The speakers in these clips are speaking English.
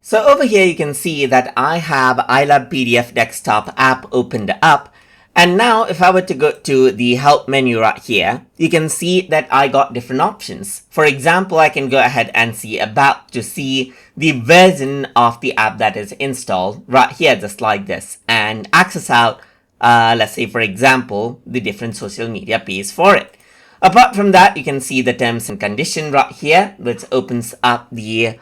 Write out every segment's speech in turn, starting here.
So over here you can see that I have ILovePDF Desktop App opened up. And now if I were to go to the help menu right here, you can see that I got different options. For example, I can go ahead and see about to see the version of the app that is installed right here, just like this, and access out, let's say for example, the different social media pages for it. Apart from that, you can see the terms and condition right here, which opens up the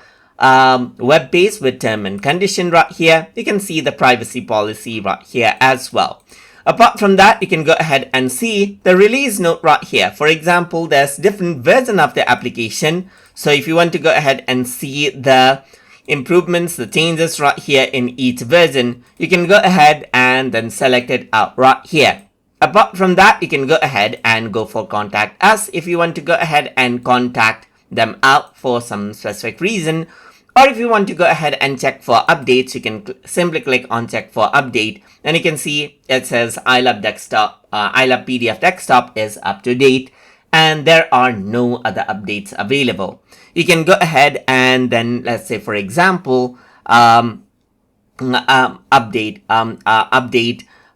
web page with term and condition right here. You can see the privacy policy right here as well. Apart from that, you can go ahead and see the release note right here. For example, there's different version of the application. So if you want to go ahead and see the improvements, the changes right here in each version, you can go ahead and then select it out right here. Apart from that, you can go ahead and go for contact us if you want to go ahead and contact them out for some specific reason. Or if you want to go ahead and check for updates, you can simply click on check for update, and you can see it says ILovePDF Desktop is up to date, and there are no other updates available. You can go ahead and then, let's say for example, update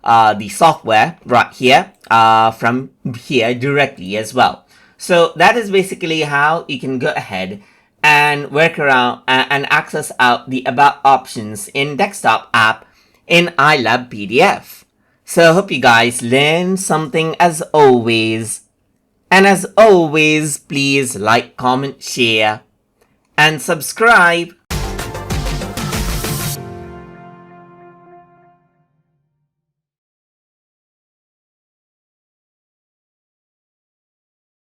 the software right here from here directly as well. So that is basically how you can go ahead and work around and access out the about options in desktop app in ILovePDF. So I hope you guys learned something as always. And as always, please like, comment, share, and subscribe.